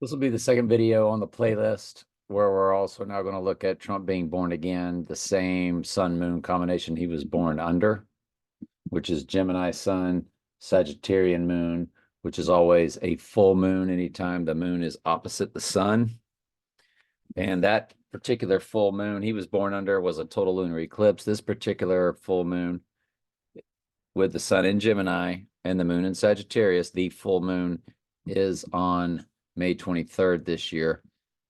This will be the second video on the playlist where we're also now going to look at Trump being born again, the same sun-moon combination he was born under, which is Gemini sun, Sagittarian moon, which is always a full moon anytime the moon is opposite the sun. And that particular full moon he was born under was a total lunar eclipse. This particular full moon with the sun in Gemini and the moon in Sagittarius, the full moon is on May 23rd this year.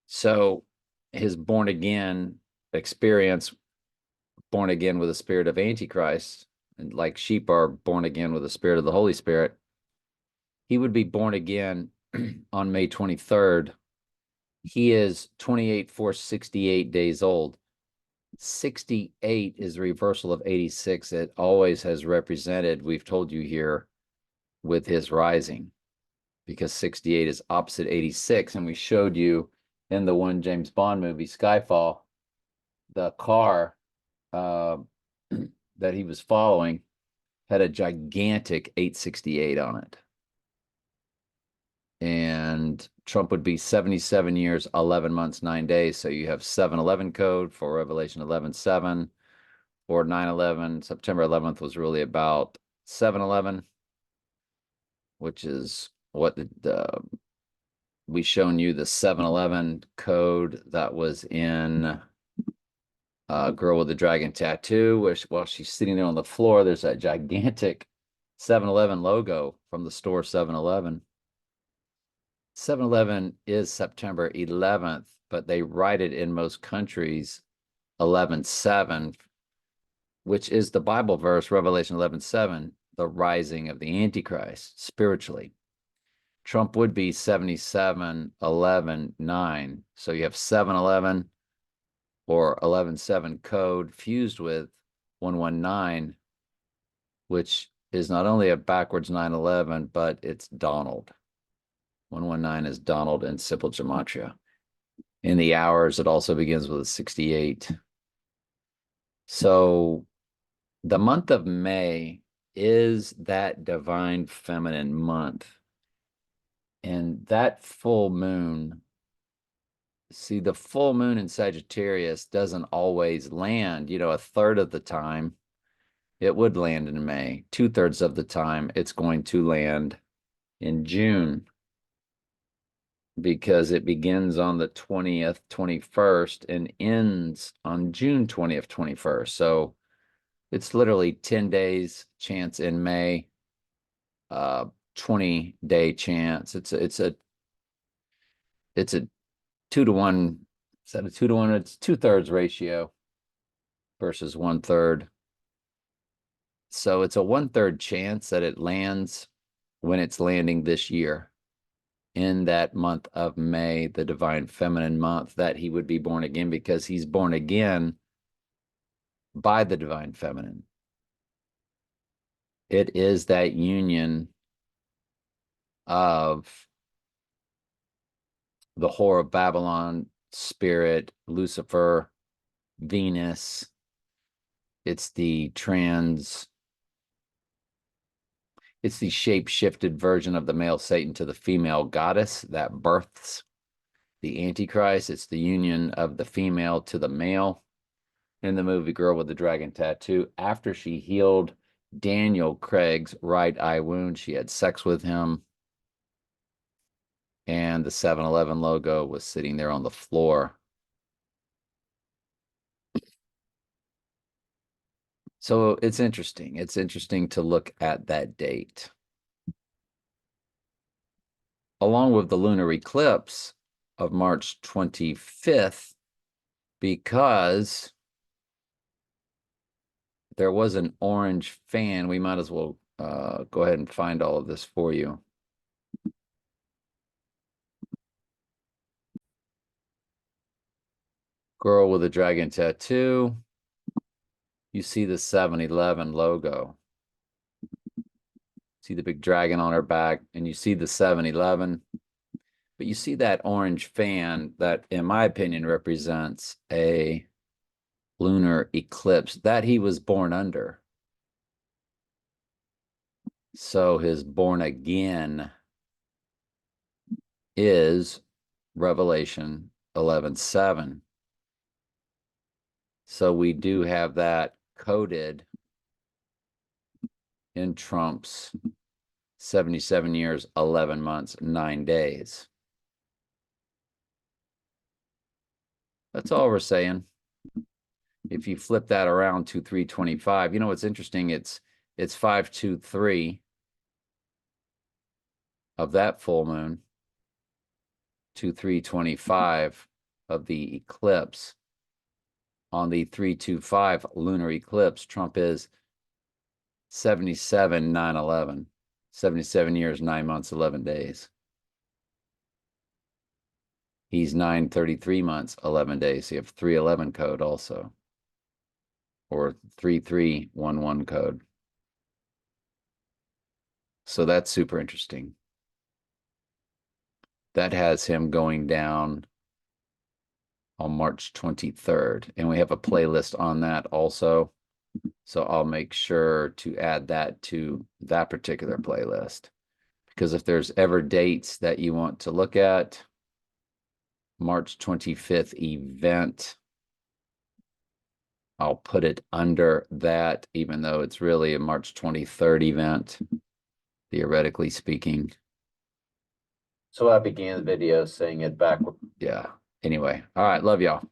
So his born again experience, born again with the spirit of Antichrist, and like sheep are born again with the spirit of the Holy Spirit, he would be born again on May 23rd. He is 68 days old. 68 is the reversal of 86. It always has represented, we've told you here, with his rising, because 68 is opposite 86. And we showed you in the one James Bond movie, Skyfall, the car that he was following had a gigantic 868 on it. And Trump would be 77 years, 11 months, 9 days. So you have 7/11 code for Revelation 11:7, or 9/11. September 11th was really about 7/11, which is what we shown you the 7/11 code that was in Girl with the Dragon Tattoo, where while she's sitting there on the floor, there's that gigantic 7/11 logo from the store 7-Eleven. 7/11 is September 11th, but they write it in most countries 11/7, which is the Bible verse, Revelation 11:7, the rising of the Antichrist spiritually. Trump would be 77/11/9. So you have 7/11 or 11/7 code fused with 119, which is not only a backwards 9/11, but it's Donald. 119 is Donald in simple gematria. In the hours, it also begins with a 68. So the month of May is that divine feminine month. And that full moon, see, the full moon in Sagittarius doesn't always land, a third of the time it would land in May. 2/3 of the time it's going to land in June, because it begins on the 20th, 21st, and ends on June 20th, 21st. So it's literally 10 days chance in May, 20-day chance. It's a 2-to-1. Is that a 2-to-1? It's 2/3 ratio versus 1/3. So it's a 1/3 chance that it lands when it's landing this year in that month of May, the divine feminine month, that he would be born again, because he's born again by the divine feminine. It is that union of the whore of Babylon spirit, Lucifer, Venus. It's the shape-shifted version of the male Satan to the female goddess that births the Antichrist. It's the union of the female to the male. In the movie Girl with the Dragon Tattoo, after she healed Daniel Craig's right eye wound, she had sex with him, and the 7-Eleven logo was sitting there on the floor. So it's interesting. It's interesting to look at that date, along with the lunar eclipse of March 25th, because there was an orange fan. We might as well go ahead and find all of this for you. Girl with a Dragon Tattoo. You see the 7-Eleven logo. See the big dragon on her back, and you see the 7-Eleven. But you see that orange fan that, in my opinion, represents a lunar eclipse that he was born under. So his born again is Revelation 11:7. So we do have that coded in Trump's 77 years, 11 months, 9 days. That's all we're saying. If you flip that around to 325, you know what's interesting? It's 523 of that full moon to 325 of the eclipse. On the 325 lunar eclipse, Trump is 77, 9/11. 77 years, 9 months, 11 days. He's 933 months, 11 days. So you have 311 code also, or 3311 code. So that's super interesting. That has him going down on March 23rd. And we have a playlist on that also. So I'll make sure to add that to that particular playlist. Because if there's ever dates that you want to look at, March 25th event, I'll put it under that, even though it's really a March 23rd event, theoretically speaking. So I began the video saying it backward. Yeah. Anyway, all right. Love y'all.